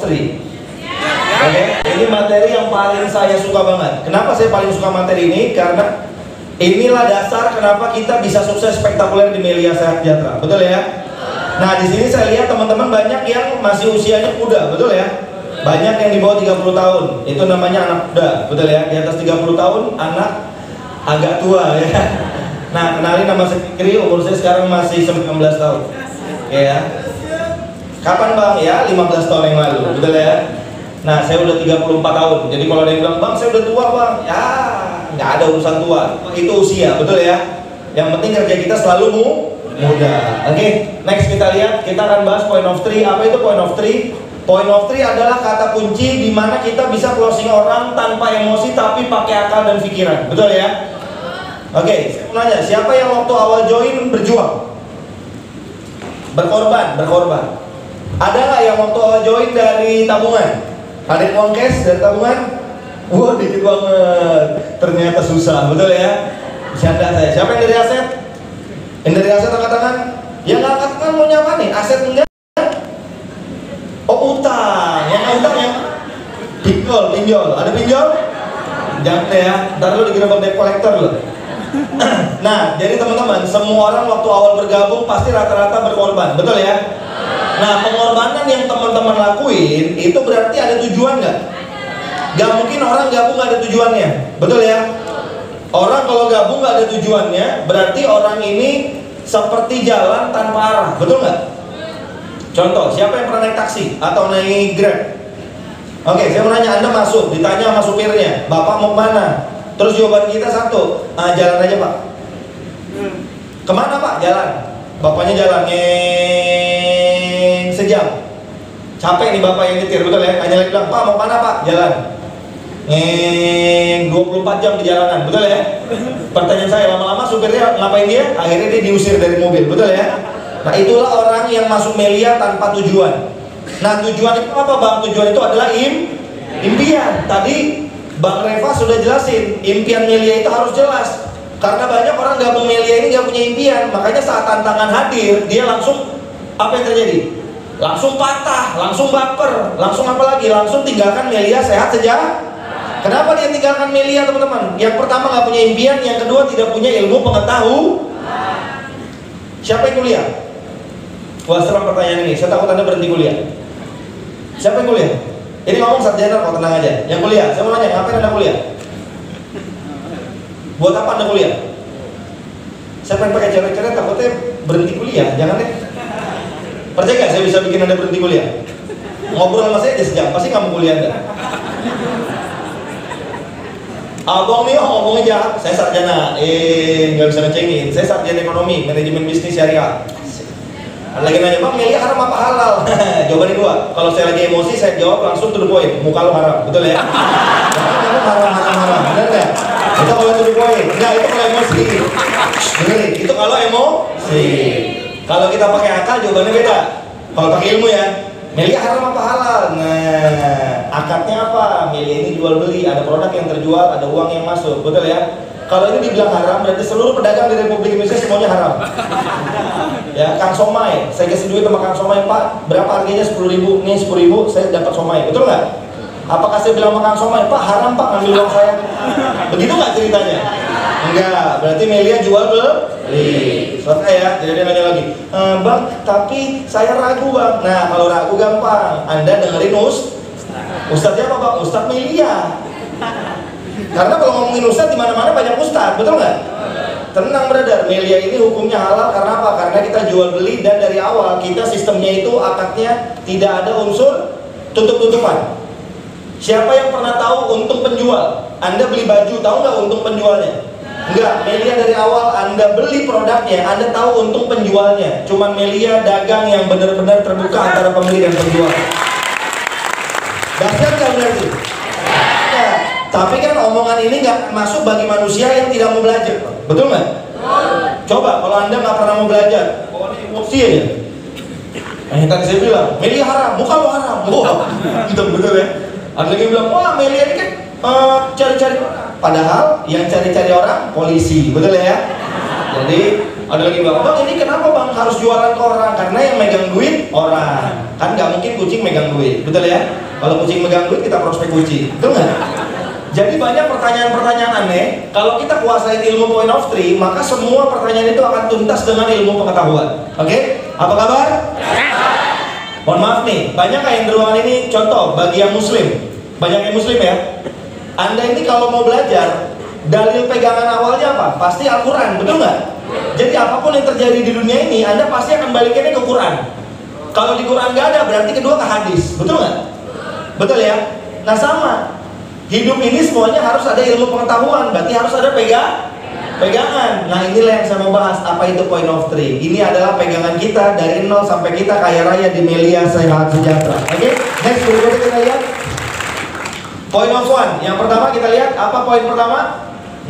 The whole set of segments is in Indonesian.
Three. Oke, ini materi yang paling saya suka banget. Kenapa saya paling suka materi ini? Karena inilah dasar kenapa kita bisa sukses spektakuler di Melia Sehat Sejahtera. Betul ya? Nah, di sini saya lihat teman-teman banyak yang masih usianya muda, betul ya? Banyak yang di bawah 30 tahun. Itu namanya anak muda, betul ya? Di atas 30 tahun anak agak tua ya. Nah, kenalin nama saya Fikri, umur saya sekarang masih 19 tahun. Oke ya. Kapan Bang? Ya, 15 tahun yang lalu, betul ya? Nah, saya udah 34 tahun. Jadi kalau ada yang bilang, "Bang, saya udah tua, Bang." Ya, nggak ada urusan tua. Itu usia, betul ya? Yang penting kerja kita selalu muda. Oke, next kita lihat. Kita akan bahas point of three. Apa itu point of three? Point of three adalah kata kunci di mana kita bisa closing orang tanpa emosi tapi pakai akal dan pikiran. Betul ya? Oke, saya mau nanya, siapa yang waktu awal join berjuang? Berkorban. Ada nggak yang waktu awal join dari tabungan? Ada yang uang cash dari tabungan? Wah, dikit banget. Ternyata susah, betul ya? Bercanda saya. Siapa yang dari aset? Yang dari aset angkat tangan? Yang angkat tangan mau nyapa nih? Aset enggak? Oh, utang. Yang utang yang pinjol. Ada pinjol? Jangan ya. Ntar lu digerebek debt collector lo. Nah, jadi teman-teman, semua orang waktu awal bergabung pasti rata-rata berkorban, betul ya? Nah, pengorbanan yang teman-teman lakuin itu berarti ada tujuan nggak? Gak mungkin orang gabung nggak ada tujuannya, betul ya? Orang kalau gabung nggak ada tujuannya, berarti orang ini seperti jalan tanpa arah, betul nggak? Contoh, siapa yang pernah naik taksi atau naik Grab? Oke, saya mau nanya, Anda masuk, ditanya sama supirnya, Bapak mau kemana? Terus jawaban kita satu, jalan aja Pak. Kemana Pak? Jalan. Bapaknya jalan sejam. Capek nih bapak yang nyetir, betul ya? Hanya lagi bilang, Pak mau kemana Pak? Jalan. 24 jam di jalanan, betul ya? Pertanyaan saya, lama-lama supirnya ngapain dia? Akhirnya dia diusir dari mobil, betul ya? Nah, itulah orang yang masuk Melia tanpa tujuan. Nah, tujuan itu apa Bang? Tujuan itu adalah impian. Tadi Bang Reva sudah jelasin, impian Melia itu harus jelas. Karena banyak orang gabung Melia ini gak punya impian. Makanya saat tantangan hadir, dia langsung, apa yang terjadi? Langsung patah, langsung baper, langsung apa lagi? Langsung tinggalkan Melia Sehat Sejahtera. Kenapa dia tinggalkan Melia teman-teman? Yang pertama gak punya impian, yang kedua tidak punya ilmu pengetahuan. Siapa yang kuliah? Wah, serem pertanyaan ini, saya takut Anda berhenti kuliah. Siapa yang kuliah? Ini ngomong sarjana kok, tenang aja. Yang kuliah, saya mau nanya, ngapain Anda kuliah? Buat apa Anda kuliah? Saya pengen pakai cara-cara takutnya berhenti kuliah, jangan deh. Percaya gak saya bisa bikin Anda berhenti kuliah? Ngobrol sama saya aja sejam, pasti kamu kuliah Anda. Abang nih ngomongnya jahat, saya sarjana, nggak bisa ngecengin. Saya sarjana ekonomi, manajemen bisnis syariah. Ada lagi nanya, Bang, Melia haram apa halal? Jawabannya dua. Kalau saya lagi emosi, saya jawab langsung to the point. Muka lo haram, betul ya? Haram, bener nggak? Itu kalau to the point. Enggak, itu kalau emosi. Dengerin, itu kalau emosi. Kalau kita pakai akal, jawabannya beda. Kalau pakai ilmu ya, Melia haram apa halal? Nah, akadnya apa? Melia ini jual beli, ada produk yang terjual, ada uang yang masuk, betul ya? Kalau ini dibilang haram, berarti seluruh pedagang di Republik Indonesia semuanya haram. Ya, Kang Somai, saya kasih duit sama Kang Somai, Pak, berapa harganya? 10.000, nih 10.000, saya dapat somai, betul nggak? Apakah saya bilang sama Kang Somai, Pak haram Pak ngambil uang saya? Begitu nggak ceritanya? Enggak, berarti Melia jual beli. Selesai ya, jadi dia nanya lagi, Bang, tapi saya ragu Bang. Nah, kalau ragu gampang, Anda dengerin Ustadznya apa Bang? Ustadz Melia. Karena kalau ngomongin ustadz di mana-mana banyak ustadz, betul nggak? Tenang brother, Melia ini hukumnya halal karena apa? Karena kita jual beli dan dari awal kita sistemnya itu akadnya tidak ada unsur tutup-tutupan. Siapa yang pernah tahu untung penjual? Anda beli baju, tahu nggak untung penjualnya? Enggak, Melia dari awal Anda beli produknya, Anda tahu untung penjualnya. Cuman Melia dagang yang benar-benar terbuka antara pembeli dan penjual. Dahsyat kan berarti? Tapi kan omongan ini nggak masuk bagi manusia yang tidak mau belajar, betul nggak? Coba kalau Anda nggak pernah mau belajar, ini emosi aja. Nah, yang tadi saya bilang, Melia haram, muka lo haram. Wah, betul ya. Ada lagi bilang, wah Melia ini kan cari-cari orang. Padahal yang cari-cari orang polisi, betul ya? Jadi ada lagi bilang, Bang ini kenapa Bang harus jualan ke orang? Karena yang megang duit orang. Kan nggak mungkin kucing megang duit, betul ya? Kalau kucing megang duit, kita prospek kucing, betul nggak? Jadi banyak pertanyaan-pertanyaan aneh. Kalau kita kuasai ilmu point of three, maka semua pertanyaan itu akan tuntas dengan ilmu pengetahuan. Oke? Apa kabar? Mohon maaf nih, banyak yang di ruangan ini contoh bagi yang muslim. Banyak yang muslim ya. Anda ini kalau mau belajar, dalil pegangan awalnya apa? Pasti Al-Quran, betul nggak? Jadi apapun yang terjadi di dunia ini, Anda pasti akan balikinnya ke Quran. Kalau di Quran nggak ada, berarti kedua ke hadis, betul nggak? Betul ya? Nah sama, hidup ini semuanya harus ada ilmu pengetahuan, berarti harus ada pegangan. Nah inilah yang saya mau bahas, apa itu point of three. Ini adalah pegangan kita dari nol sampai kita kaya raya di Melia Sehat Sejahtera. Oke, next berikutnya kita lihat point of one. Yang pertama kita lihat, apa poin pertama?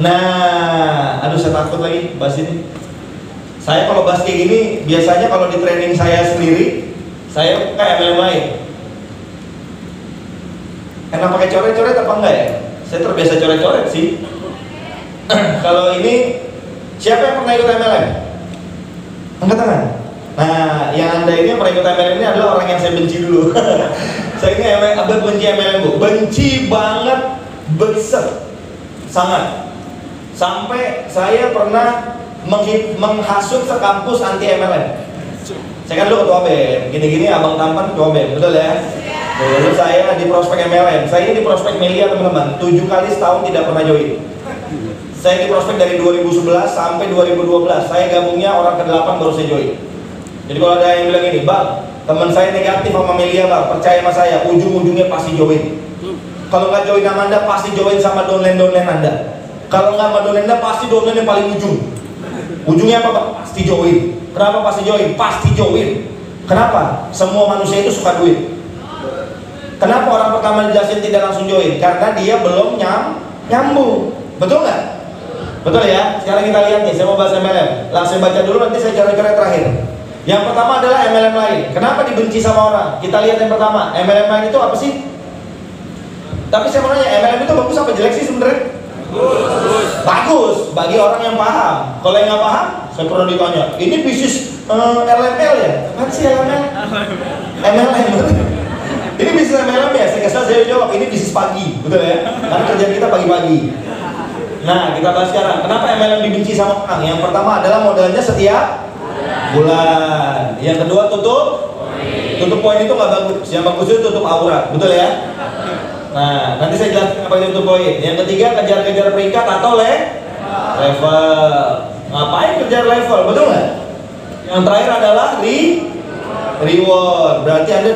Nah, aduh saya takut lagi bahas ini. Saya kalau bahas kayak gini, biasanya kalau di training saya sendiri, saya kayak MLM lain. Enak pakai coret-coret apa enggak ya? Saya terbiasa coret-coret sih. Kalau ini, siapa yang pernah ikut MLM? Angkat tangan. Nah, yang Anda ini yang pernah ikut MLM ini adalah orang yang saya benci dulu. Saya ini abad benci MLM, Bu. Benci banget, besar, sangat. Sampai saya pernah menghasut sekampus anti MLM. Saya kan dulu ketua BEM, gini-gini abang tampan ketua BEM, betul ya? Dulu saya di prospek MLM, saya ini di prospek Melia teman-teman, 7 kali setahun tidak pernah join. Saya di prospek dari 2011 sampai 2012, saya gabungnya orang ke-8 baru saya join. Jadi kalau ada yang bilang ini, Bang, teman saya negatif sama Melia Bang, percaya sama saya, ujung-ujungnya pasti join. Kalau nggak join sama Anda, pasti join sama downline-downline Anda. Kalau nggak sama downline Anda, pasti downline yang paling ujung. Ujungnya apa Bang? Pasti join. Kenapa pasti join? Pasti join. Kenapa? Semua manusia itu suka duit. Kenapa orang pertama dijelasin tidak langsung join? Karena dia belum nyambung. Betul nggak? Betul ya? Sekarang kita lihat nih, saya mau bahas MLM. Langsung baca dulu, nanti saya coret-coret terakhir. Yang pertama adalah MLM lain. Kenapa dibenci sama orang? Kita lihat yang pertama. MLM lain itu apa sih? Tapi saya mau nanya, MLM itu bagus apa jelek sih sebenarnya? Bagus bagi orang yang paham. Kalau yang nggak paham, saya pernah ditanya, ini bisnis LML ya? Apa sih LML? MLM. Ini bisnis MLM ya? Saya jawab, ini bisnis pagi, betul ya? Karena kerjaan kita pagi-pagi. Nah, kita bahas sekarang. Kenapa MLM dibenci sama orang? Yang pertama adalah modalnya setiap bulan. Yang kedua tutup poin itu nggak bagus. Yang bagus itu tutup aurat, betul ya? Nah, nanti saya jelaskan apa itu tutup poin. Yang ketiga, kejar-kejar peringkat atau level. Ngapain kejar level, betul nggak? Yang terakhir adalah reward. Berarti Anda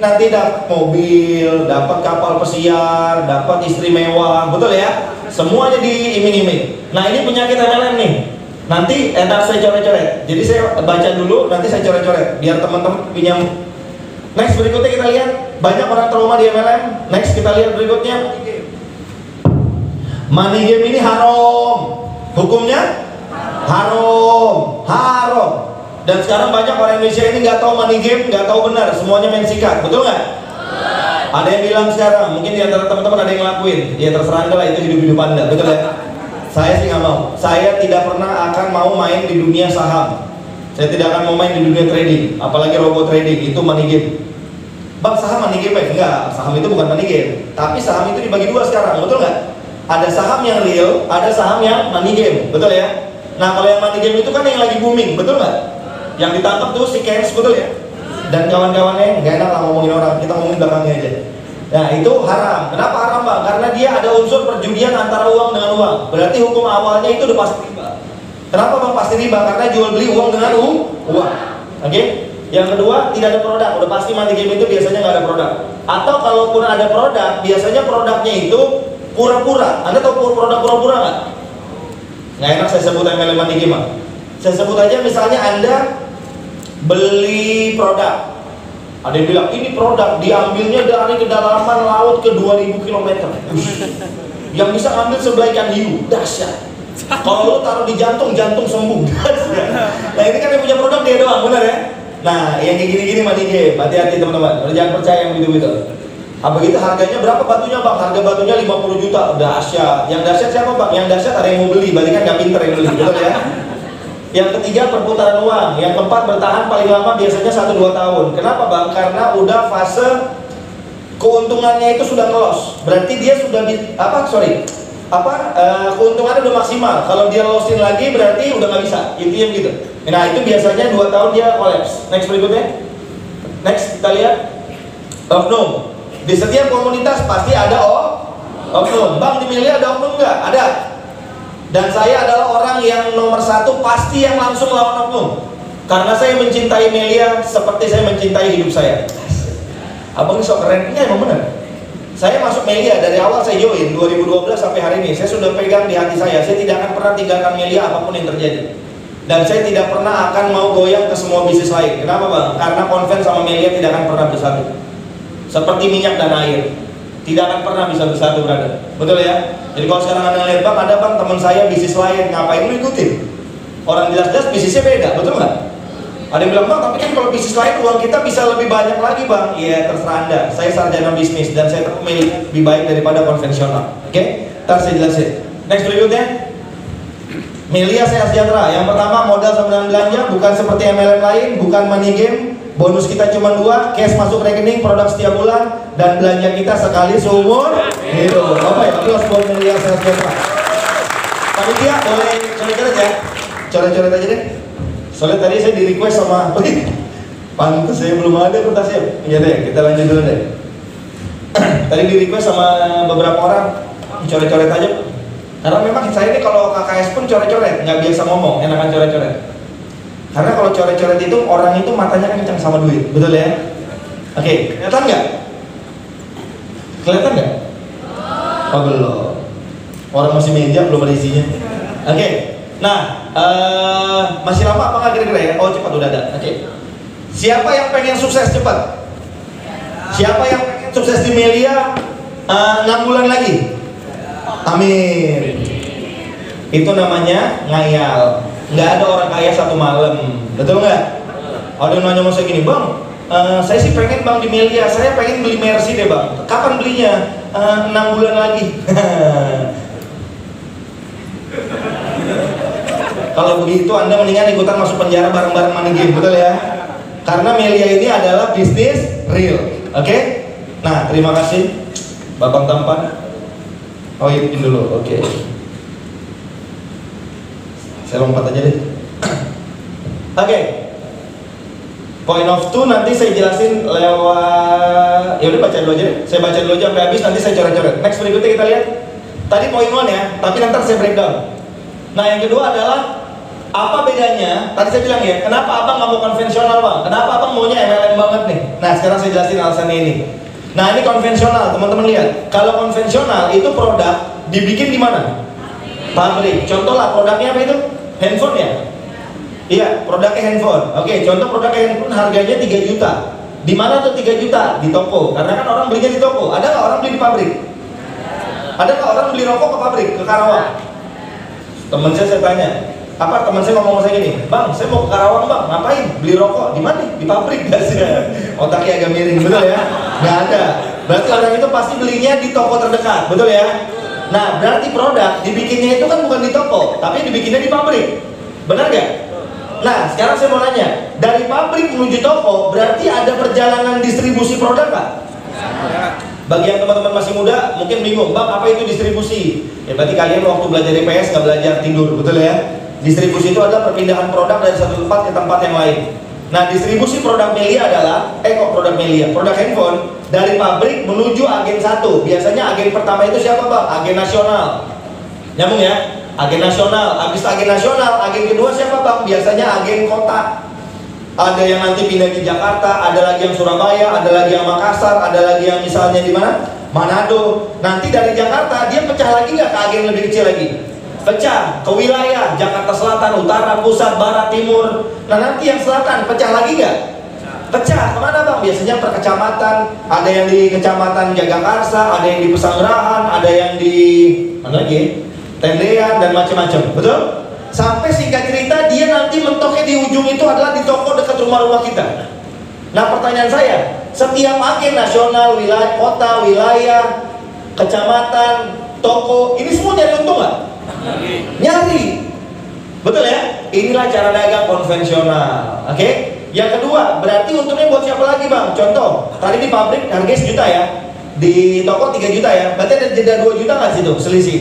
nanti dapat mobil, dapat kapal pesiar, dapat istri mewah, betul ya? Semuanya diiming-iming. Nah, ini penyakit MLM nih. Nanti entar saya coret-coret. Jadi saya baca dulu, nanti saya coret-coret biar teman-teman pinjam. Next berikutnya kita lihat, banyak orang trauma di MLM. Next kita lihat berikutnya. Money game ini haram. Hukumnya haram. Dan sekarang banyak orang Indonesia ini nggak tahu money game, nggak tahu benar, semuanya main sikat, betul nggak? Ada yang bilang sekarang, mungkin di antara teman-teman ada yang ngelakuin, ya terserah Anda lah, itu hidup-hidup Anda, betul ya? Saya sih nggak mau. Saya tidak pernah akan mau main di dunia saham. Saya tidak akan mau main di dunia trading, apalagi robot trading, itu money game. Bang, saham money game? Enggak, saham itu bukan money game. Tapi saham itu dibagi dua sekarang, betul nggak? Ada saham yang real, ada saham yang money game, betul ya? Nah, kalau yang money game itu kan yang lagi booming, betul nggak? Yang ditangkap tuh si Keynes, betul ya? Dan kawan-kawannya, nggak enak lah ngomongin orang, kita ngomongin belakangnya aja. Nah, itu haram. Kenapa haram Bang? Karena dia ada unsur perjudian antara uang dengan uang. Berarti hukum awalnya itu udah pasti riba. Kenapa Bang pasti riba? Karena jual beli uang dengan uang. Oke? Yang kedua, tidak ada produk. Udah pasti money game itu biasanya nggak ada produk. Atau kalaupun ada produk, biasanya produknya itu pura-pura. Anda tahu produk pura-pura nggak? Nggak enak saya sebut MLM money game. Saya sebut aja misalnya Anda beli produk, ada yang bilang ini produk diambilnya dari kedalaman laut ke 2000 km. Yang bisa ambil sebelah ikan hiu, dahsyat. Kalau lu taruh di jantung sembuh. Nah ini kan yang punya produk dia doang, benar ya? Nah yang kayak gini-gini money game, hati-hati teman-teman, jangan percaya yang begitu-begitu. Apa gitu harganya berapa batunya Bang? Harga batunya 50 juta, dahsyat. Yang dahsyat siapa Bang? Yang dahsyat ada yang mau beli, berarti kan nggak pinter yang beli, betul ya? Yang ketiga perputaran uang. Yang keempat bertahan paling lama biasanya 1-2 tahun. Kenapa bang? Karena udah fase keuntungannya itu sudah ngelos. Berarti dia sudah keuntungannya udah maksimal. Kalau dia losin lagi berarti udah nggak bisa. Intinya gitu. Nah itu biasanya 2 tahun dia kolaps. Next berikutnya. Next kita lihat. Oknum. Di setiap komunitas pasti ada oknum. Bang, di Melia ada oknum nggak? Ada. Dan saya adalah orang yang nomor 1 pasti yang langsung lawan oknum. Karena saya mencintai Melia seperti saya mencintai hidup saya. Abang ini sok keren. Ini emang benar. Saya masuk Melia dari awal saya join 2012 sampai hari ini. Saya sudah pegang di hati saya tidak akan pernah tinggalkan Melia apapun yang terjadi. Dan saya tidak pernah akan mau goyang ke semua bisnis lain. Kenapa bang? Karena konven sama Melia tidak akan pernah bersatu. Seperti minyak dan air, tidak akan pernah bisa bersatu, brother. Betul ya? Jadi kalau sekarang anda lihat bang, ada bang teman saya bisnis lain, ngapain lu ikutin? Orang jelas-jelas bisnisnya beda, betul nggak? Ada yang bilang bang, tapi kan kalau bisnis lain uang kita bisa lebih banyak lagi bang. Iya terserah anda. Saya sarjana bisnis dan saya memilih lebih baik daripada konvensional. Oke? Ntar saya jelasin. Next berikutnya. Melia Sehat Sejahtera. Yang pertama modal sama dengan belanja, bukan seperti MLM lain, bukan money game. Bonus kita cuma 2, cash masuk rekening, produk setiap bulan, dan belanja kita sekali seumur hidup. Apa ya? Aplaus buat Melia Sehat Sejahtera. Tapi dia boleh coret-coret ya, coret-coret aja deh. Soalnya tadi saya di request sama, pantas saya belum ada kertasnya. Iya deh, kita lanjut dulu deh. Tadi di request sama beberapa orang, coret-coret aja. Karena memang saya ini kalau KKS pun coret-coret, nggak biasa ngomong, enakan coret-coret. Karena kalau coret-coret itu orang itu matanya kencang sama duit, betul ya? Oke, kelihatan nggak? Kelihatan nggak? Oh belum. Orang masih meja belum ada isinya. Oke, nah masih lama apa nggak kira-kira ya? Oh cepat udah ada. Oke. Siapa yang pengen sukses cepat? Siapa yang pengen sukses di Melia 6 bulan lagi? Amin. Itu namanya ngayal. Nggak ada orang kaya 1 malam, betul nggak? Ada yang nanya sama saya gini, bang, saya sih pengen bang di Melia, saya pengen beli Mercy deh bang. Kapan belinya? 6 bulan lagi. Kalau begitu anda mendingan ikutan masuk penjara bareng-bareng money game, betul ya? Karena Melia ini adalah bisnis real, oke? Nah, terima kasih Bapak Tampan. Oh, ini dulu, oke. Saya lompat aja deh. Oke. Point of 2 nanti saya jelasin lewat. Ya udah baca dulu aja deh. Saya baca dulu aja sampai habis, nanti saya coret-coret. Next berikutnya kita lihat. Tadi point 1 ya, tapi nanti saya breakdown. Nah yang kedua adalah apa bedanya? Tadi saya bilang ya, kenapa abang nggak mau konvensional bang? Kenapa abang maunya MLM banget nih? Nah sekarang saya jelasin alasannya ini. Nah ini konvensional, teman-teman lihat. Kalau konvensional itu produk dibikin di mana? Pabrik. Contoh lah produknya apa itu? Handphone ya? Iya, produknya handphone. Oke, contoh produknya handphone harganya 3 juta. Di mana tuh 3 juta? Di toko. Karena kan orang belinya di toko. Ada nggak orang beli di pabrik? Ada nggak orang beli rokok ke pabrik, ke Karawang? Teman saya tanya, apa teman saya ngomong sama saya gini, bang, saya mau ke Karawang bang, ngapain? Beli rokok di mana? Di pabrik, gasnya. Otaknya agak miring, betul ya? Nggak ada. Berarti orang itu pasti belinya di toko terdekat, betul ya? Nah, berarti produk dibikinnya itu kan bukan di toko, tapi dibikinnya di pabrik. Benar nggak? Nah, sekarang saya mau nanya, dari pabrik menuju toko, berarti ada perjalanan distribusi produk nggak? Bagi yang teman-teman masih muda, mungkin bingung, bang, apa itu distribusi? Ya, berarti kalian waktu belajar IPS nggak belajar tidur, betul ya? Distribusi itu adalah perpindahan produk dari satu tempat ke tempat yang lain. Nah, distribusi produk Melia adalah, produk Melia, produk handphone dari pabrik menuju agen 1. Biasanya agen pertama itu siapa bang? Agen nasional. Nyambung ya? Agen nasional. Habis agen nasional, agen kedua siapa bang? Biasanya agen kota. Ada yang nanti pindah di Jakarta, ada lagi yang Surabaya, ada lagi yang Makassar, ada lagi yang misalnya di mana? Manado. Nanti dari Jakarta dia pecah lagi nggak ke agen lebih kecil lagi? Pecah ke wilayah Jakarta Selatan, Utara, Pusat, Barat, Timur. Nah nanti yang selatan pecah lagi nggak? Pecah kemana bang? Biasanya per kecamatan. Ada yang di kecamatan Jagakarsa, ada yang di Pesanggerahan, ada yang di mana lagi? Tendean dan macam-macam. Betul? Sampai singkat cerita dia nanti mentoknya di ujung itu adalah di toko dekat rumah-rumah kita. Nah pertanyaan saya, setiap agen nasional, wilayah, kota, wilayah, kecamatan, toko, ini semua nyari untung nggak? Nyari. Betul ya? Inilah cara dagang konvensional. Oke? Yang kedua, berarti untungnya buat siapa lagi bang? Contoh, tadi di pabrik harganya 1 juta ya, di toko 3 juta ya, berarti ada jeda 2 juta nggak situ selisih?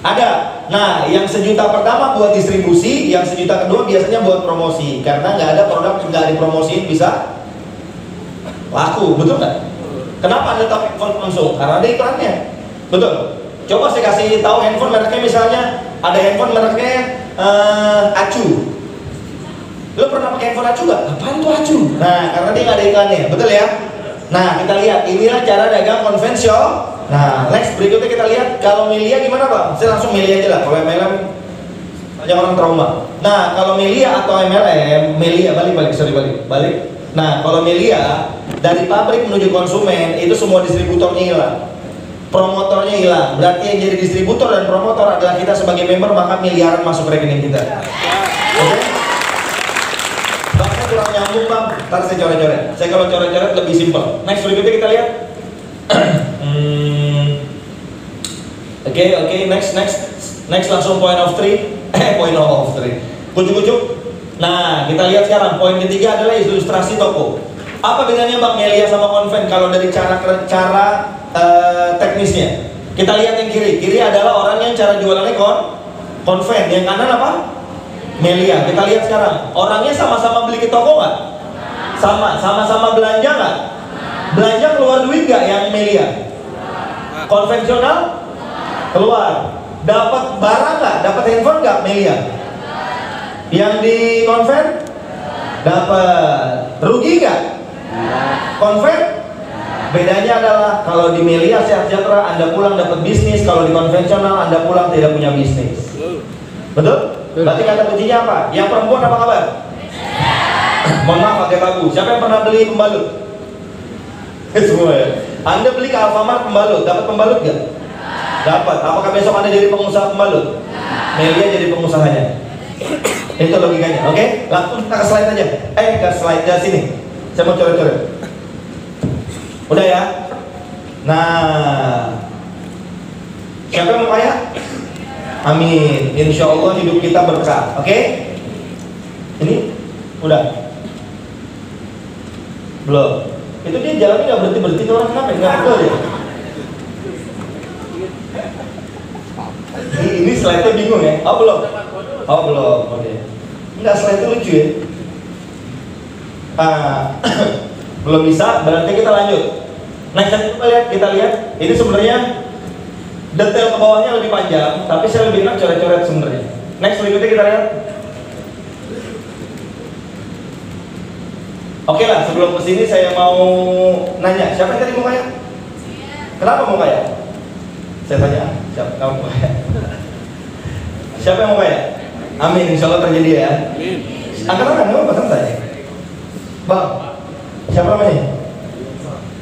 Ada. Nah, yang 1 juta pertama buat distribusi, yang 1 juta kedua biasanya buat promosi. Karena nggak ada produk yang nggak dipromosiin bisa laku, betul nggak? Kenapa ada top handphone langsung? Karena ada iklannya. Betul. Coba saya kasih tahu handphone mereknya, misalnya ada handphone mereknya Acu. Lo pernah pakai handphone Acu nggak? Apaan tuh Acu? Nah, karena dia nggak ada iklannya, betul ya? Nah, kita lihat inilah cara dagang konvensional. Nah, next berikutnya kita lihat kalau Melia gimana bang? Saya langsung Melia aja lah. Kalau MLM banyak orang trauma. Nah, kalau Melia atau MLM, Melia balik. Nah, kalau Melia dari pabrik menuju konsumen itu semua distributornya hilang, promotornya hilang. Berarti yang jadi distributor dan promotor adalah kita sebagai member, maka miliaran masuk rekening kita. Oke? Bang, saya kurang nyambung bang. Ntar saya coret-coret. Saya kalau coret-coret lebih simpel. Next berikutnya kita lihat. Oke, next langsung point of three. Kucuk-kucuk. Nah, kita lihat sekarang poin ketiga adalah ilustrasi toko. Apa bedanya bang Melia sama konven kalau dari cara teknisnya? Kita lihat yang kiri adalah orang yang cara jualannya konven, yang kanan apa? Melia. Kita lihat sekarang, orangnya sama-sama beli ke toko nggak? Sama-sama belanja nggak? Belanja keluar duit nggak yang Melia? Konvensional keluar. Dapat barang nggak? Dapat handphone nggak Melia? Yang di konven dapat. Rugi nggak? Konven? Bedanya adalah kalau di Melia sehat sejahtera, Anda pulang dapat bisnis. Kalau di konvensional Anda pulang tidak punya bisnis. Betul? Berarti kata kuncinya apa? Yang perempuan apa kabar? Mohon maaf pakai tabu. Siapa yang pernah beli pembalut? Semua ya. Anda beli ke Alfamart pembalut, dapat pembalut nggak? Dapat. Apakah besok Anda jadi pengusaha pembalut? Melia jadi pengusahanya. Itu logikanya. Oke? Langsung kita ke slide aja. Ke slide dari sini. Saya mau coret-coret. Udah ya? Nah, siapa yang mau kaya? Amin. Insya Allah hidup kita berkah. Oke? Ini udah? Belum. Itu dia jalannya nggak berhenti orang kenapa? Nggak betul ya? Ini slide-nya bingung ya? Oh belum? Oke. Enggak, slide-nya lucu ya? Belum bisa, berarti kita lanjut. Next kita lihat. Ini sebenarnya detail ke bawahnya lebih panjang, tapi saya lebih enak coret-coret sebenarnya. Next berikutnya kita lihat. Oke lah, sebelum kesini saya mau nanya, siapa yang tadi mau kaya? Kenapa mau kaya? Saya tanya, siapa kamu mau kaya? Siapa yang mau kaya? Amin, insya Allah terjadi ya. Angkatan apa pasang tanya? Bang, siapa namanya?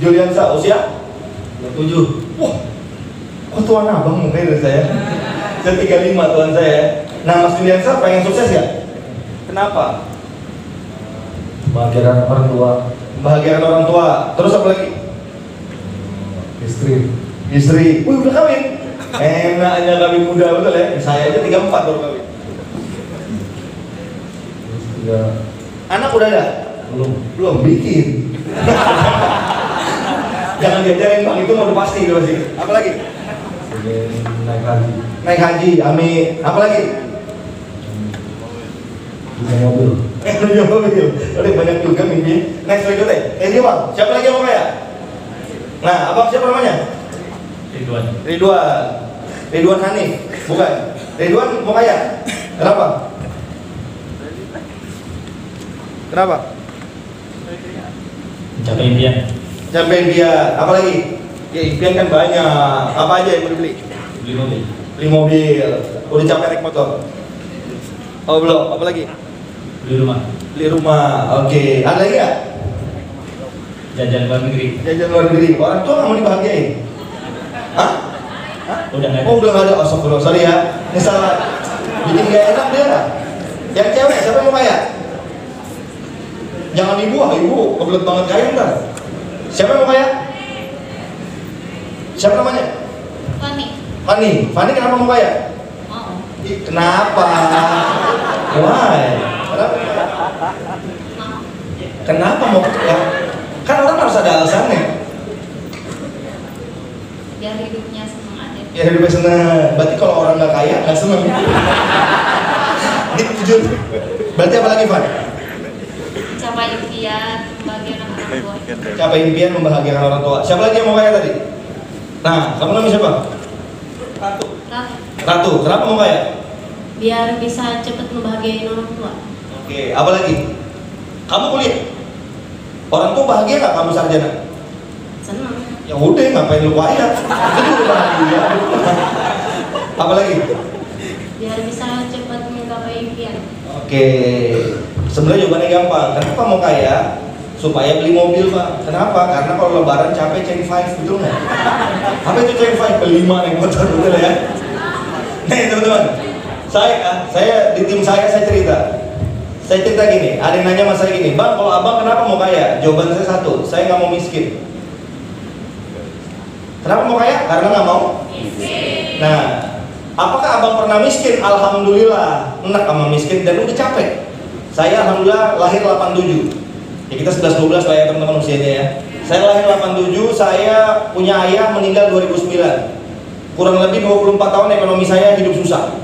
Juliansa, usia? 7. Wah, kok tuan abang mungkin dari saya? Saya 35 tuan saya. Nah, Mas Juliansa pengen sukses ya? Kenapa? Bahagian orang tua. Bahagian orang tua. Terus apa lagi? Istri. Wih, udah kawin. Enaknya kawin muda, betul ya? Saya aja 34 baru kawin. Anak udah ada? Belum bikin. Jangan diajarin bang, itu mau udah pasti itu pasti. Apa lagi? Naik haji, amin. Apa lagi? Punya mobil. Udah banyak juga mimpi. Next berikutnya. Ini bang, siapa lagi yang mau kaya? Nah, abang siapa namanya? Ridwan Hanif. Bukan. Ridwan mau kaya? Kenapa? Mencapai impian. Apa lagi? Ya impian kan banyak. Apa aja yang mau dibeli? Beli mobil. Udah capek naik motor? Oh belum. Apa lagi? Beli rumah. Oke. Ada lagi ya? Jajan luar negeri. Orang tua nggak mau dibahagiain? Hah? Udah nggak ada. Oh udah nggak ada. Astagfirullah, sorry ya. Ini salah. Bikin gak enak dia. Yang cewek siapa yang mau kaya? Jangan ibu kebelet banget kaya ntar. Siapa yang mau kaya? Siapa namanya? Fani Fani kenapa mau kaya? Kenapa? Why? Kenapa mau ya? Kan orang harus ada alasannya. Biar hidupnya senang aja. Ya hidupnya senang. Berarti kalau orang nggak kaya nggak senang. Gitu jujur. Berarti apa lagi, Van? Capai impian, membahagiakan orang tua. Capai impian membahagiakan orang tua. Siapa lagi yang mau kaya tadi? Nah, kamu namanya siapa? Ratu. Ratu. Kenapa mau kaya? Biar bisa cepat membahagiain orang tua. Oke, apa lagi? Kamu kuliah? Orang tua bahagia nggak kamu sarjana? Senang. Ya udah, ngapain lu kaya? Itu udah bahagia. Apa lagi? Biar bisa cepat menggapai impian. Oke, sebenarnya jawabannya gampang. Kenapa mau kaya? Supaya beli mobil, Pak. Kenapa? Karena kalau lebaran capek chain 5, betul nggak? Apa itu chain 5? Beli 5 naik motor, betul ya? Nih teman-teman, saya di tim saya cerita. Saya cerita gini, ada yang nanya sama saya gini, Bang, kalau abang kenapa mau kaya? Jawaban saya satu, saya nggak mau miskin. Kenapa mau kaya? Karena nggak mau miskin. Nah, apakah abang pernah miskin? Alhamdulillah, enak sama miskin dan udah capek. Saya alhamdulillah lahir 87. Ya kita 11-12 lah ya teman-teman usianya ya. Saya lahir 87, saya punya ayah meninggal 2009. Kurang lebih 24 tahun ekonomi saya hidup susah.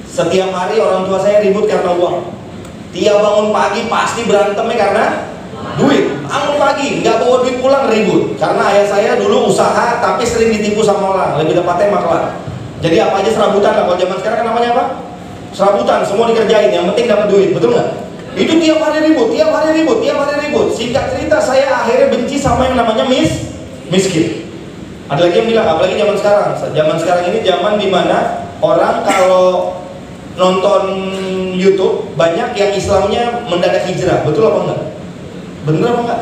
Setiap hari orang tua saya ribut karena uang. Tiap bangun pagi pasti berantemnya karena duit. Bangun pagi nggak bawa duit pulang ribut. Karena ayah saya dulu usaha tapi sering ditipu sama orang. Lebih tepatnya maklar. Jadi apa aja serabutan lah. Kalau zaman sekarang kan namanya apa? Serabutan, semua dikerjain. Yang penting dapat duit, betul nggak? Itu tiap hari ribut, tiap hari ribut, tiap hari ribut. Singkat cerita saya akhirnya benci sama yang namanya miskin. Ada lagi yang bilang, apalagi zaman sekarang. Zaman sekarang ini zaman dimana orang kalau nonton YouTube banyak yang Islamnya mendadak hijrah, betul apa enggak? Bener apa enggak?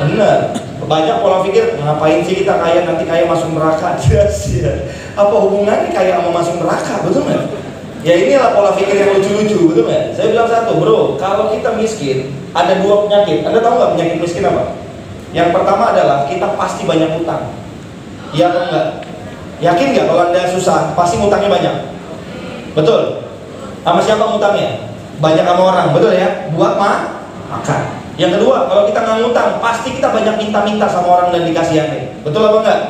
Bener. Banyak pola pikir, ngapain sih kita kaya, nanti kaya masuk neraka. Apa hubungannya kaya sama masuk neraka, betul nggak? Ya inilah pola pikir yang lucu-lucu, betul nggak? Saya bilang satu, bro, kalau kita miskin, ada dua penyakit. Anda tahu nggak penyakit miskin apa? Yang pertama adalah kita pasti banyak utang. Iya atau enggak? Yakin nggak kalau Anda susah, pasti utangnya banyak? Betul? Sama siapa ngutangnya? Banyak sama orang, betul ya? Buat makan. Yang kedua, kalau kita nggak ngutang, pasti kita banyak minta-minta sama orang dan dikasihani. Betul apa enggak?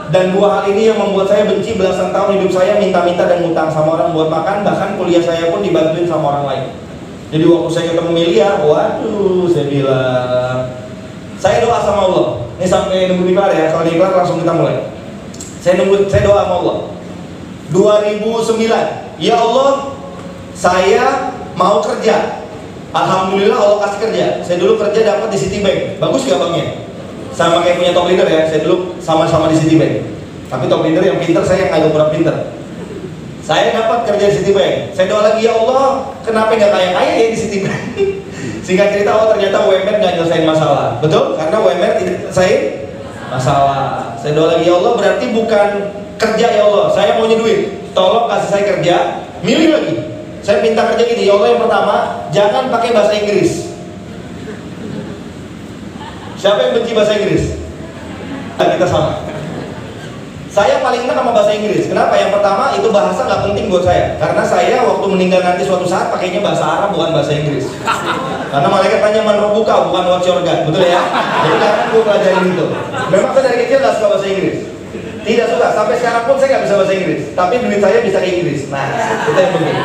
Dan dua hal ini yang membuat saya benci belasan tahun hidup saya minta-minta dan ngutang sama orang buat makan. Bahkan kuliah saya pun dibantuin sama orang lain. Jadi waktu saya ketemu Melia, waduh, saya bilang, saya doa sama Allah. Ini sampai nunggu diklar ya, kalau diklar langsung kita mulai. Saya doa sama Allah. 2009, ya Allah, saya mau kerja. Alhamdulillah Allah kasih kerja. Saya dulu kerja dapat di Citibank. Bagus gak bangnya? Sama kayak punya top leader ya. Saya dulu sama-sama di Citibank. Tapi top leader yang pinter, saya yang agak kurang pinter. Saya dapat kerja di Citibank. Saya doa lagi, ya Allah, kenapa nggak kaya-kaya ya di Citibank? Singkat cerita, oh ternyata UMR nggak nyelesain masalah. Betul? Karena UMR tidak selesai masalah. Saya doa lagi, ya Allah, berarti bukan kerja ya Allah. Saya maunya duit. Tolong kasih saya kerja. Milih lagi. Saya minta kerja gini, ya Allah, yang pertama, jangan pakai bahasa Inggris. Siapa yang benci bahasa Inggris? Nah, kita sama. Saya paling enak sama bahasa Inggris. Kenapa? Yang pertama, itu bahasa nggak penting buat saya. Karena saya waktu meninggal nanti suatu saat pakainya bahasa Arab bukan bahasa Inggris. Karena malaikat tanya man rabbuka, bukan what's your God, betul ya? Jadi jangan gue pelajarin itu. Memang saya dari kecil nggak suka bahasa Inggris. Tidak suka. Sampai sekarang pun saya nggak bisa bahasa Inggris. Tapi duit saya bisa ke Inggris. Nah, itu yang penting.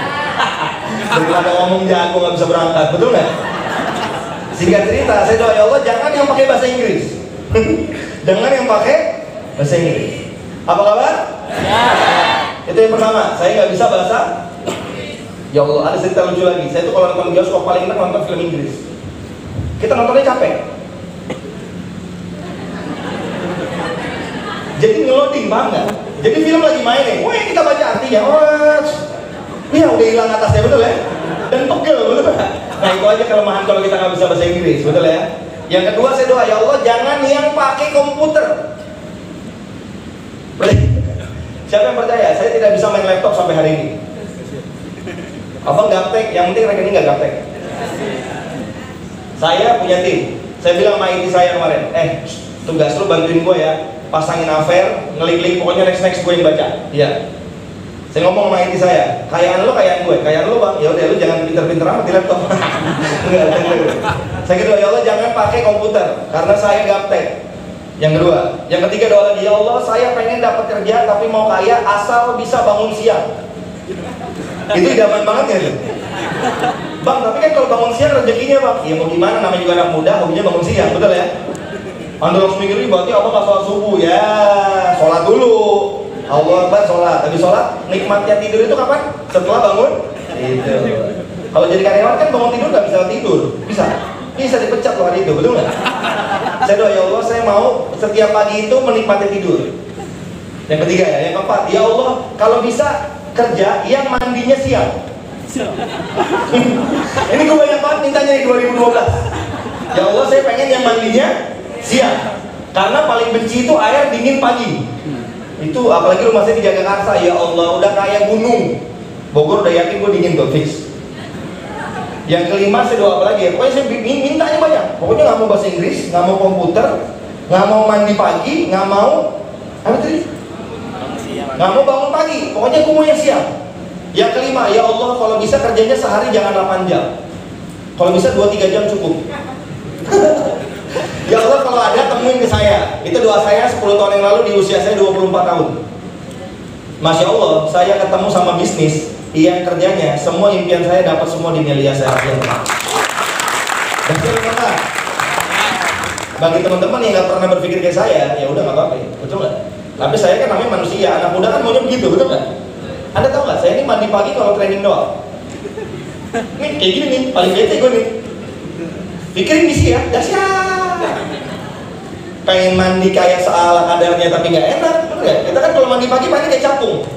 Daripada ngomong jago nggak bisa berangkat, betul nggak? Singkat cerita, saya doa ya Allah jangan yang pakai bahasa Inggris. Jangan yang pakai bahasa Inggris. Apa kabar? Ya. Itu yang pertama, saya nggak bisa bahasa. Ya Allah, ada cerita lucu lagi. Saya tuh kalau nonton bioskop paling enak nonton film Inggris. Kita nontonnya capek. Jadi ngeloading, paham nggak? Jadi film lagi main nih, wah kita baca artinya, wah, ya udah hilang atasnya, betul ya? Dan pegel, betul nggak? Nah itu aja kelemahan kalau kita nggak bisa bahasa Inggris, betul ya? Yang kedua saya doa, ya Allah jangan yang pakai komputer. Siapa yang percaya? Saya tidak bisa main laptop sampai hari ini. Abang gaptek, yang penting rekening nggak gaptek. Saya punya tim. Saya bilang sama IT saya kemarin, tugas lu bantuin gue ya, pasangin affair, ngelik-lik, pokoknya next gue yang baca. Iya. Saya ngomong sama inti saya, kayaan lo kayaan gue, kayaan lo bang, ya udah lo jangan pinter-pinter amat di laptop. Saya kedua, ya Allah jangan pakai komputer karena saya gaptek. Yang kedua, yang ketiga doa lagi, ya Allah saya pengen dapat kerja tapi mau kaya asal bisa bangun siang. Itu idaman banget ya tuh. Bang, tapi kan kalau bangun siang rezekinya bang, ya mau gimana, namanya juga anak muda, hobinya bangun siang, betul ya? Anda harus mikir ini berarti Allah nggak sholat subuh, ya sholat dulu. Allah Akbar sholat, tapi sholat nikmatnya tidur itu kapan? Setelah bangun itu. Kalau jadi karyawan kan bangun tidur nggak bisa tidur, bisa dipecat loh hari itu, betul nggak? Saya doa ya Allah saya mau setiap pagi itu menikmati tidur. Yang ketiga ya, yang keempat, ya Allah kalau bisa kerja yang mandinya siang. Ini gue banyak banget mintanya di 2012. Ya Allah saya pengen yang mandinya siang, karena paling benci itu air dingin pagi. Itu apalagi rumah saya di Jagakarsa, ya Allah udah kayak gunung Bogor, udah yakin gue dingin tuh fix. Yang kelima saya doa apa lagi ya, pokoknya saya mintanya banyak. Pokoknya nggak mau bahasa Inggris, nggak mau komputer, nggak mau mandi pagi, nggak mau apa tadi? Nggak mau bangun pagi, pokoknya gue mau yang siang. Yang kelima, ya Allah kalau bisa kerjanya sehari jangan 8 jam, kalau bisa 2-3 jam cukup. Ya Allah kalau ada temuin ke saya. Itu doa saya 10 tahun yang lalu di usia saya 24 tahun. Masya Allah saya ketemu sama bisnis yang kerjanya semua impian saya dapat semua di Melia Sehat Sejahtera. Dan saya kata, bagi teman-teman yang nggak pernah berpikir kayak saya, ya udah nggak apa-apa, betul nggak? Tapi saya kan namanya manusia, anak muda kan maunya begitu, betul nggak? Anda tahu nggak? Saya ini mandi pagi kalau training doang. Nih kayak gini nih, paling bete gue nih. Pikirin misi ya, dahsyat. Pengen mandi kayak seala kadarnya tapi nggak enak, bener nggak? Kita kan kalau mandi pagi kayak capung.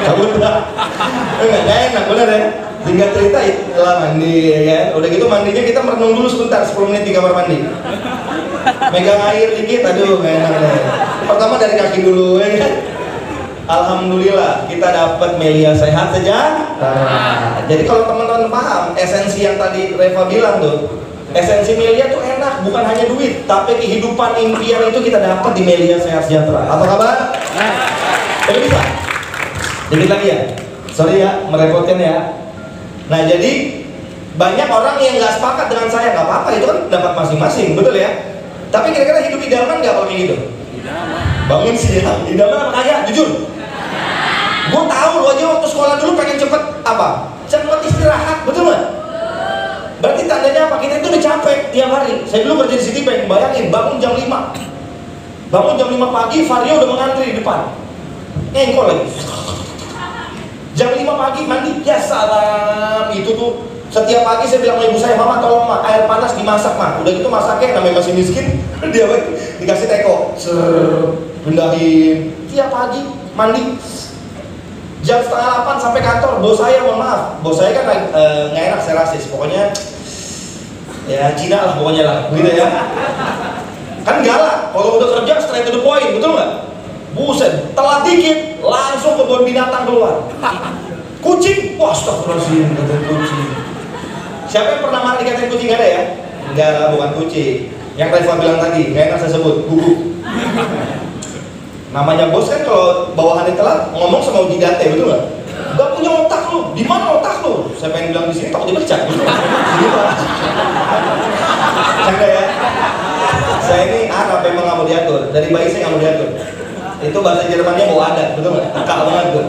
Kamu nggak enak, bener ya? Tinggal cerita lah mandi, ya kan? Udah gitu mandinya kita merenung dulu sebentar, 10 menit di kamar mandi. Megang air dikit, aduh nggak enak deh. Pertama dari kaki dulu, ya kan? Alhamdulillah kita dapat Melia Sehat Sejahtera. Jadi kalau teman-teman paham esensi yang tadi Reva bilang tuh, esensi Melia tuh enak, bukan hanya duit, tapi kehidupan impian itu kita dapat di Melia Sehat Sejahtera. Apa kabar? Jadi bisa? Dikit lagi ya? Sorry ya, merepotkan ya. Nah jadi banyak orang yang nggak sepakat dengan saya, nggak apa-apa, itu kan dapat masing-masing, betul ya? Tapi kira-kira hidup idaman nggak kalau kayak gitu? Bangun siang, idaman apa kaya? Jujur? Gue tahu lo aja waktu sekolah dulu pengen cepet apa? Cepet istirahat, betul nggak? Berarti tandanya apa? Kita itu udah capek tiap hari. Saya dulu kerja di Citibank, bayangin bangun jam 5. Bangun jam 5 pagi, Vario udah mengantri di depan. Engkol lagi. Jam 5 pagi mandi, ya salam. Itu tuh setiap pagi saya bilang sama ibu saya, mama tolong mak air panas dimasak mak. Udah gitu masaknya namanya masih miskin, dia dikasih teko, pindahin. Tiap pagi mandi. Jam 7:30 sampai kantor, bos saya mohon maaf, bos saya kan nggak enak, saya rasis, pokoknya ya Cina lah pokoknya lah, begitu ya. Kan galak, kalau udah kerja straight to the point, betul nggak? Buset, telat dikit, langsung kebun binatang keluar. Kucing, wah astagfirullahaladzim, kucing. Siapa yang pernah marah dikatain kucing? Gak ada ya? Enggak lah, bukan kucing. Yang Reva bilang tadi, nggak enak saya sebut, guguk. Namanya bos kan kalau bawahannya telat ngomong sama uji date, betul nggak? Gak punya otak lu, di mana otak lu? Saya pengen bilang di sini takut dipecat, betul nggak? Canda ya. Saya ini Arab memang nggak mau diatur, dari bayi saya nggak mau diatur. Itu bahasa Jermannya mau ada, betul nggak? Tekak banget gue.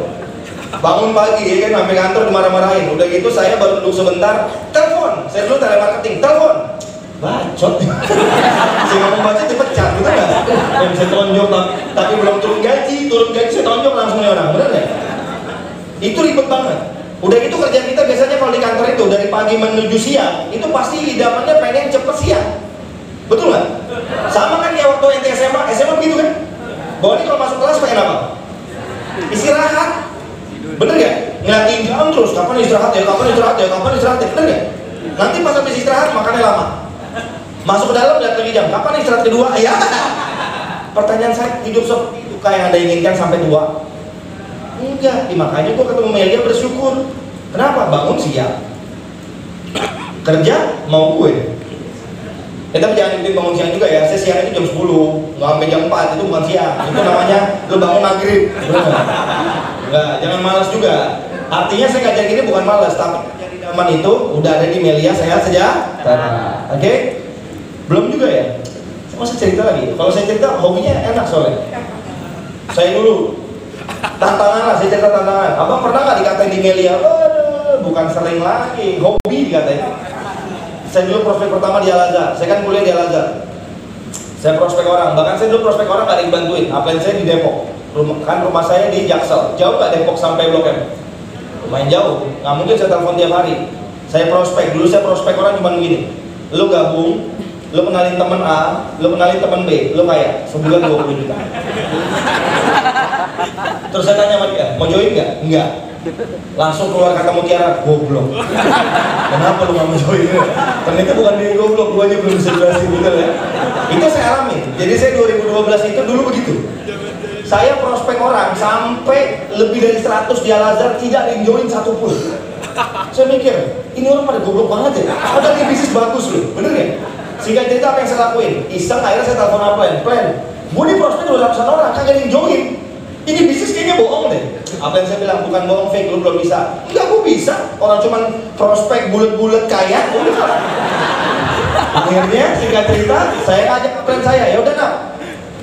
Bangun pagi ya kan, sampai kantor dimarah-marahin. Udah gitu saya baru duduk sebentar, telepon. Saya dulu telemarketing, telepon. Bacot. Saya ngomong bacot dipecat, betul nggak? Yang bisa tonjok tapi belum turun gaji saya tonjok langsung nih orang, bener nggak? Itu ribet banget. Udah gitu kerjaan kita biasanya kalau di kantor itu dari pagi menuju siang, itu pasti idamannya pengen cepet siang, betul nggak? Sama kan ya waktu ente SMA begitu kan? Bahwa ini kalau masuk kelas pengen apa? Istirahat, bener nggak? Ngeliatin jam terus, kapan istirahat ya, bener nggak? Nanti pas habis istirahat makannya lama. Masuk ke dalam lihat lagi jam, kapan istirahat kedua? Ya. Pertanyaan saya, hidup seperti itu kayak yang Anda inginkan sampai tua? Enggak, makanya gue ketemu Melia bersyukur. Kenapa? Bangun siang, kerja mau gue. Tapi jangan bikin bangun siang juga ya. Saya siang itu jam 10, nggak sampai jam 4, itu bukan siang. Itu namanya lu bangun maghrib. Enggak, jangan malas juga. Artinya saya ngajar gini bukan malas, tapi kerja di Daman itu udah ada di Melia saya sejahtera. Oke? Belum juga ya? Saya masih cerita lagi. Kalau saya cerita hobinya enak soalnya. Saya dulu tantangan lah, saya cerita tantangan. Abang pernah nggak dikatain di Melia? Bukan sering lagi, hobi dikatain. Saya dulu prospek pertama di Al-Azhar. Saya kan kuliah di Al-Azhar. Saya prospek orang, bahkan saya dulu prospek orang gak ada yang bantuin. Upline saya di Depok. Rumah saya di Jaksel. Jauh gak Depok sampai Blok M? Lumayan jauh. Nggak mungkin saya telepon tiap hari. Saya prospek. Dulu saya prospek orang cuma begini. Lu gabung, lu kenalin temen A, lu kenalin temen B, lu kaya. Sebulan 20 juta. Terus saya tanya sama dia, mau join nggak? Enggak. Langsung keluar kata Mutiara, goblok. Kenapa lu nggak mau join? Ternyata bukan dia goblok, gua aja belum bisa jelasin gitu ya. Itu saya alami. Jadi saya 2012 itu dulu begitu. Saya prospek orang sampai lebih dari 100 di Al-Azhar, tidak ada yang join satupun. Saya mikir, ini orang pada goblok banget ya. Padahal ini bisnis bagus loh, bener ya? Sehingga cerita apa yang saya lakuin? Iseng akhirnya saya telepon plan. Gue di prospek udah ratusan orang, kagak ada yang join. Ini bisnis kayaknya bohong deh. Apa yang saya bilang, bukan bohong, fake, lu belum bisa. Enggak, gue bisa. Orang cuman prospek bulet-bulet kaya, udah. Akhirnya singkat cerita, saya ajak plan saya, ya udah nak.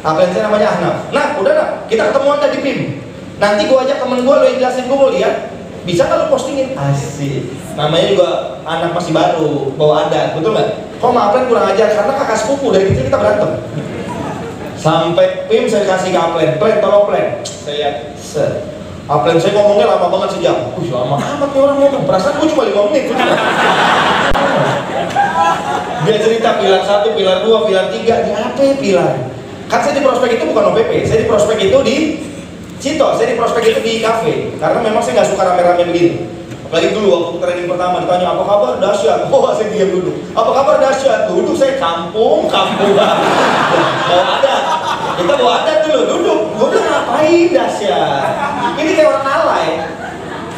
Plan saya namanya Ahnaf. Nah, udah nak, kita ketemuan tadi PIM. Nanti gue ajak temen gue, lo yang jelasin, gue mau lihat. Bisa nggak lo postingin? Asik. Namanya juga anak masih baru, bawa adat, betul nggak? Kok Aplen kurang ajar? Karena kakak sepupu dari kecil kita berantem. Sampai PIM saya kasih ke Aplen, tolong Plan. Saya set. Aplen saya ngomongnya lama banget sejam. Lama amat nih orang ngomong. Perasaan gue cuma 5 menit. Dia cerita pilar 1, pilar 2, pilar 3. Di apa ya pilar? Kan saya di prospek itu bukan OPP. Saya di prospek itu di Cito. Saya di prospek itu di kafe. Karena memang saya nggak suka rame-rame begini. Apalagi dulu waktu training pertama ditanya apa kabar dahsyat. Saya diam dulu. Apa kabar dahsyat? Duduk saya kampung. Bawa adat. Kita bawa adat dulu, duduk. Gue bilang ngapain dahsyat? Ini kayak orang alay.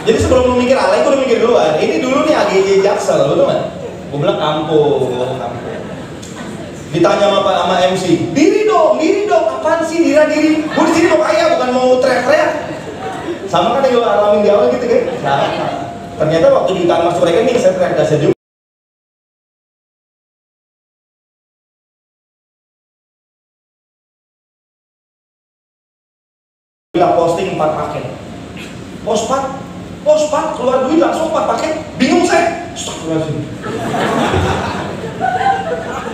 Jadi sebelum lu mikir alay, gue udah mikir duluan. Ini dulu nih AGJ Jaksel, betul nggak? Gue bilang kampung. Ditanya sama MC, diri dong, apaan sih diri? Gue di sini mau kaya, bukan mau teriak-teriak. Sama kan yang gue alamin di awal gitu kan? Sama. Ternyata waktu di hutan masuk mereka nih, saya teriak dasar juga. Bila posting 4 paket, pospat keluar duit langsung 4 paket, bingung saya. Astagfirullahaladzim.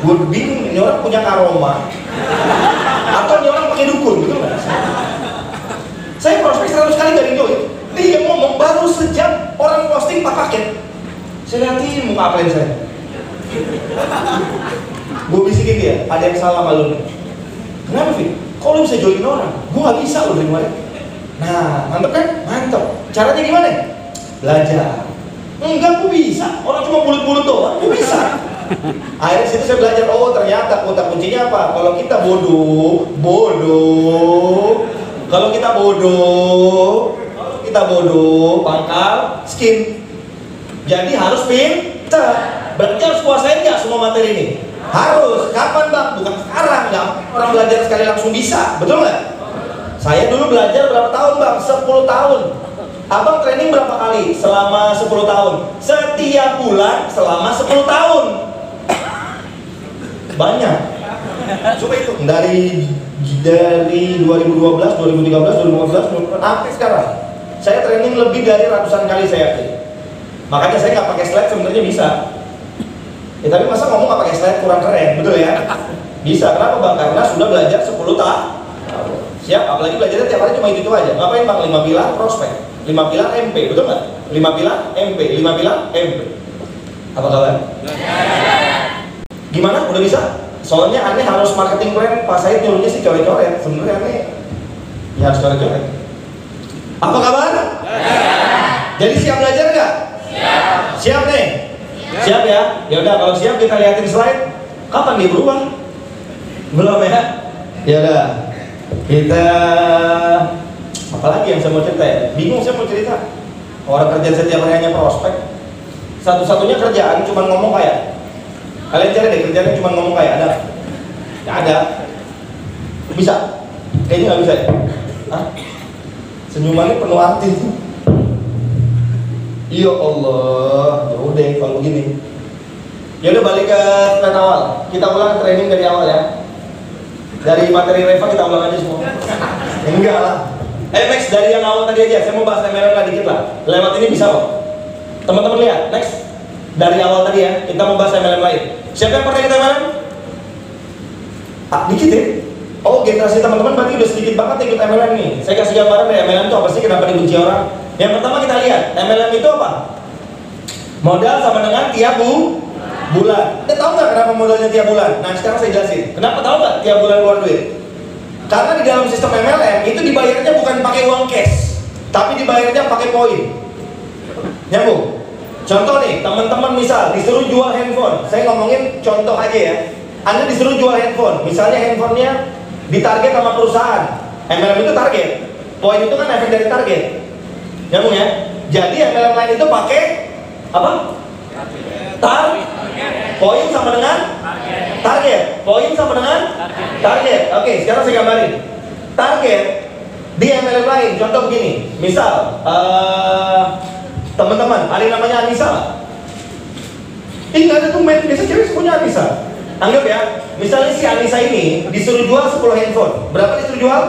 Gue bingung, ini orang punya karoma atau ini orang pakai dukun, gitu nggak? Saya prospek 100 kali dari join. Dia ngomong baru sejam orang posting 4 paket. Saya liatin muka Aplen saya. Gue bisikin dia, ada yang salah sama lu nih. Kenapa Fit? Kok lu bisa join orang? Gue nggak bisa loh dari kemarin. Nah, mantep kan? Mantep. Caranya gimana? Belajar. Enggak, gue bisa. Orang cuma bulut-bulut doang, gue bisa. Akhirnya situ saya belajar, oh ternyata kota kuncinya apa? Kalau kita bodoh. Kalau kita bodoh, pangkal, skin. Jadi harus pinter. Berarti harus kuasain nggak semua materi ini? Harus. Kapan bang? Bukan sekarang. Nggak orang belajar sekali langsung bisa. Betul nggak? Saya dulu belajar berapa tahun bang? 10 tahun. Abang training berapa kali? Selama 10 tahun. Setiap bulan selama 10 tahun. Banyak. Coba itu dari 2012, 2013, 2014, sampai sekarang. Saya training lebih dari ratusan kali saya yakin. Makanya saya nggak pakai slide sebenarnya bisa. Ya tapi masa ngomong nggak pakai slide kurang keren, betul ya? Bisa. Kenapa bang? Karena sudah belajar 10 tahun. Siap. Apalagi belajarnya tiap hari cuma itu aja. Ngapain bang? 5 pilar prospek, 5 pilar MP, betul nggak? 5 pilar MP, 5 pilar MP. Apa kabar? Gimana? Udah bisa? Soalnya aneh harus marketing plan, Pak Said nyuruhnya sih coret-coret. Sebenarnya aneh ya harus coret-coret. Apa kabar? Jadi siap belajar nggak? Siap nih? Siap ya? Ya udah kalau siap kita liatin slide. Kapan dia berubah? Belum ya? Ya udah. Kita apalagi yang saya mau cerita ya? Bingung saya mau cerita. Orang kerja setiap hari hanya prospek. Satu-satunya kerjaan cuma ngomong kayak. Kalian cari deh kerjanya cuma ngomong kayak ada. Nggak ada. Bisa? Kayaknya nggak bisa ya? Hah? Senyumannya penuh arti tuh. Ya Allah, ya udah kalau begini. Ya udah balik ke slide awal. Kita ulang training dari awal ya. Dari materi Reva kita ulang aja semua. Enggak lah. Next dari yang awal tadi aja. Saya mau bahas MLM lah dikit lah. Lewat ini bisa kok. Teman-teman lihat. Next dari awal tadi ya. Kita mau bahas MLM lain. Siapa yang pernah ikut MLM? Dikit ya. Oh, generasi teman-teman berarti udah sedikit banget ikut MLM nih. Saya kasih gambaran deh MLM itu apa sih, kenapa dibenci orang. Yang pertama kita lihat, MLM itu apa? Modal sama dengan tiap bulan. Kita tahu nggak kenapa modalnya tiap bulan? Nah sekarang saya jelasin. Kenapa tahu nggak tiap bulan keluar duit? Karena di dalam sistem MLM itu dibayarnya bukan pakai uang cash, tapi dibayarnya pakai poin. Nyambung? Contoh nih, teman-teman misal disuruh jual handphone. Saya ngomongin contoh aja ya. Anda disuruh jual handphone, misalnya handphonenya ditarget sama perusahaan. MLM itu target, poin itu kan efek dari target. Nyambung ya? Jadi MLM lain itu pakai apa? Poin sama dengan target. Poin sama dengan target. Oke, sekarang saya gambarin. Target di MLM lain, contoh begini. Misal, teman-teman, ada yang namanya Anissa. Nggak ada tuh main, biasa cewek punya Anissa. Anggap ya, misalnya si Anissa ini disuruh jual 10 handphone. Berapa disuruh jual?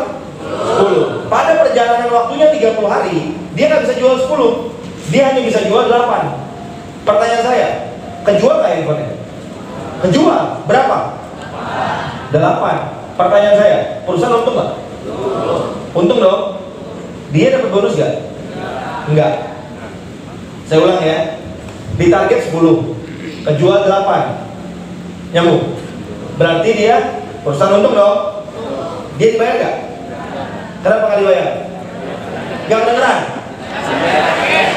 10. Pada perjalanan waktunya 30 hari, dia nggak bisa jual 10. Dia hanya bisa jual 8. Pertanyaan saya, kejual nggak handphonenya? Kejual. Berapa? 8. Pertanyaan saya, perusahaan untung nggak? Untung dong. Dia dapat bonus nggak? Enggak. Saya ulang ya. Ditarget 10, kejual 8. Nyambung. Berarti dia perusahaan untung dong. Dia dibayar nggak? Kenapa nggak dibayar? Nggak kedengeran?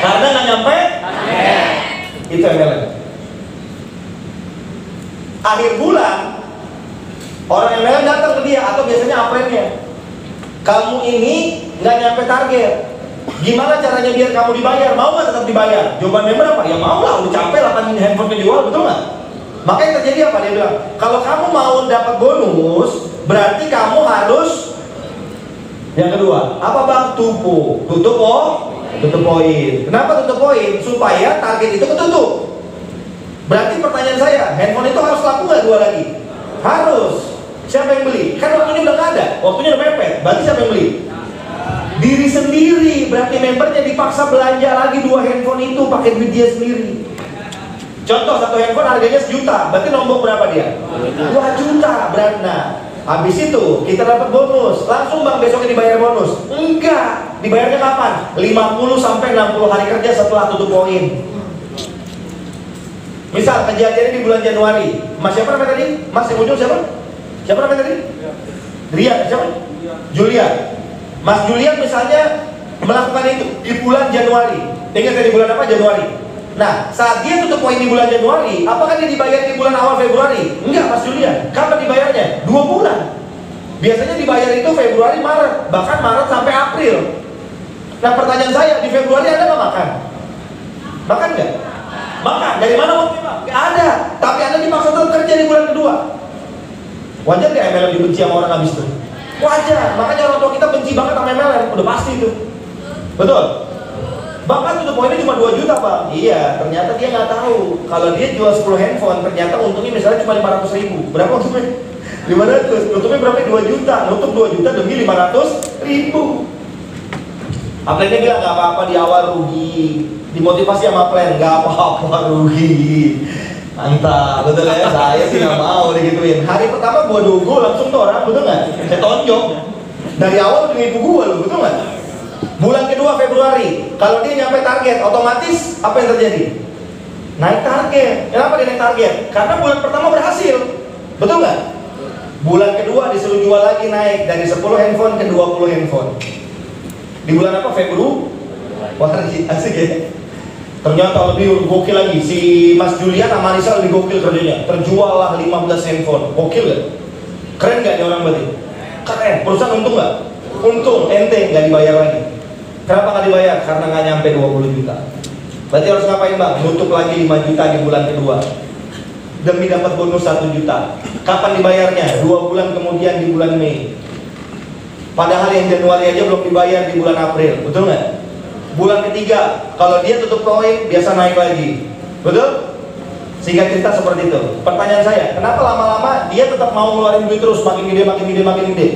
Karena nggak nyampe. Itu MLM. Akhir bulan orang MLM datang ke dia atau biasanya aprennya. Kamu ini nggak nyampe target. Gimana caranya biar kamu dibayar? Mau nggak tetap dibayar? Jawaban member apa? Ya mau lah. Udah capek 8 handphone kejual, betul nggak? Makanya terjadi apa? Dia bilang, kalau kamu mau dapat bonus, berarti kamu harus yang kedua, apa bang? Tutup poin. Kenapa tutup poin? Supaya target itu ketutup. Berarti pertanyaan saya, handphone itu harus laku nggak 2 lagi? Harus. Siapa yang beli? Kan waktunya udah nggak ada, waktunya udah mepet. Berarti siapa yang beli? Diri sendiri. Berarti membernya dipaksa belanja lagi 2 handphone itu pakai duit dia sendiri. Contoh, 1 handphone harganya 1 juta, berarti nombok berapa dia? 2 juta. Berarti, nah, habis itu kita dapat bonus. Langsung bang besoknya dibayar bonus? Enggak. Dibayarnya kapan? 50 sampai 60 hari kerja setelah tutup poin. Misal kejadiannya di bulan Januari. Mas siapa namanya tadi? Mas yang ujung siapa? Siapa namanya tadi? Ria. Siapa? Julia. Mas Julian misalnya melakukan itu di bulan Januari. Ingat tadi bulan apa? Januari. Nah, saat dia tutup poin di bulan Januari, apakah dia dibayar di bulan awal Februari? Enggak, Mas Julian. Kapan dibayarnya? 2 bulan. Biasanya dibayar itu Februari, Maret, bahkan Maret sampai April. Nah, pertanyaan saya, di Februari Anda nggak makan? Makan nggak? Makan. Dari mana uangnya, Pak? Nggak ada. Tapi Anda dipaksa tetap kerja di bulan kedua. Wajar nggak MLM dibenci sama orang habis itu? Wajar. Makanya orang tua kita benci banget sama MLM. Udah pasti itu. Betul? Bahkan tutup poinnya cuma 2 juta Pak. Iya, ternyata dia nggak tahu kalau dia jual 10 handphone, ternyata untungnya misalnya cuma 500.000. Berapa untungnya? 500. Untuknya berapa? 2 juta. Nutup 2 juta demi 500.000. Aplennya bilang nggak apa-apa di awal rugi. Dimotivasi sama plan, nggak apa-apa rugi. Mantap, betul ya? Saya sih nggak mau digituin. Hari pertama gua dogo langsung tuh orang, betul nggak? Saya tonjok. Dari awal udah nipu gua loh, betul nggak? Bulan kedua Februari, kalau dia nyampe target, otomatis apa yang terjadi? Naik target. Kenapa dia naik target? Karena bulan pertama berhasil, betul nggak? Bulan kedua disuruh jual lagi, naik dari 10 handphone ke 20 handphone. Di bulan apa? Februari. Wah, asik ya. Ternyata lebih gokil lagi. Si Mas Julian sama Marisa lebih gokil kerjanya. Terjual lah 15 handphone. Gokil gak? Keren gak nih orang berarti? Keren. Perusahaan untung gak? Untung. Ente gak dibayar lagi. Kenapa gak dibayar? Karena gak nyampe 20 juta. Berarti harus ngapain bang? Nutup lagi 5 juta di bulan kedua demi dapat bonus 1 juta. Kapan dibayarnya? 2 bulan kemudian di bulan Mei. Padahal yang Januari aja belum dibayar di bulan April, betul nggak? Bulan ketiga, kalau dia tutup poin, biasa naik lagi, betul? Sehingga cerita seperti itu. Pertanyaan saya, kenapa lama-lama dia tetap mau ngeluarin duit terus, makin gede, makin gede, makin gede?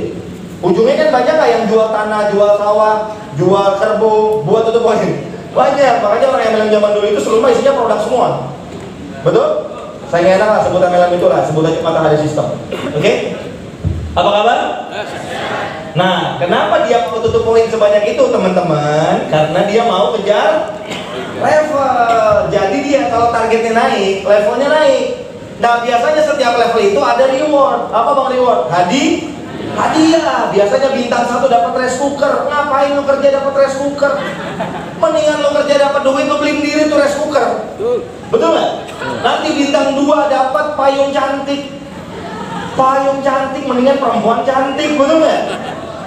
Ujungnya kan banyak nggak yang jual tanah, jual sawah, jual kerbau, buat tutup poin? Banyak, makanya orang yang MLM zaman dulu itu seluruh isinya produk semua, betul? Saya nggak enak lah sebut MLM itu lah, sebut aja matahari sistem, oke? Apa kabar? Nah, kenapa dia mau tutup poin sebanyak itu teman-teman? Karena dia mau kejar level. Jadi dia kalau targetnya naik, levelnya naik. Nah, biasanya setiap level itu ada reward. Apa bang reward? Hadiah. Biasanya bintang 1 dapat rice cooker. Ngapain lu kerja dapat rice cooker? Mendingan lu kerja dapat duit, lu beliin diri tuh rice cooker. Betul nggak? Nanti bintang 2 dapat payung cantik. Payung cantik, mendingan perempuan cantik, betul nggak?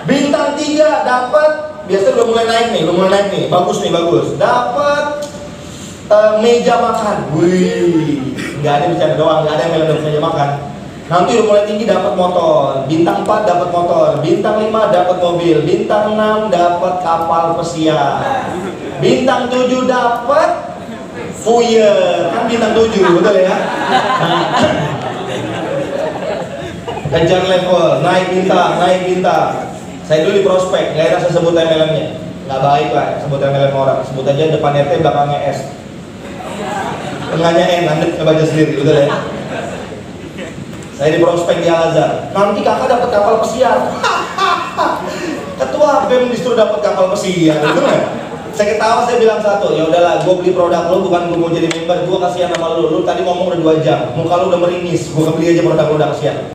Bintang 3 dapat, biasanya udah mulai naik nih, bagus nih, dapat meja makan. Wih, nggak ada bicara doang, nggak ada yang dapat meja makan. Nanti udah mulai tinggi dapat motor, bintang 4 dapat motor, bintang 5 dapat mobil, bintang 6 dapat kapal pesiar, bintang 7 dapat Fuyer, kan bintang 7, betul ya? Kejar level, naik bintang. Saya dulu di prospek, nggak enak saya sebut MLM-nya, nggak baik lah sebut MLM orang, sebut aja depannya T, belakangnya S, tengahnya N, Anda baca sendiri, betul ya? Saya di prospek di Al-Azhar, nanti kakak dapat kapal pesiar. Ketua BEM disuruh dapat kapal pesiar, betul nggak? Saya ketawa, saya bilang satu, ya udahlah, gue beli produk lo bukan gue mau jadi member, gue kasihan sama lo tadi ngomong udah 2 jam, muka lo udah meringis, gue beli aja produk lo udah kasihan.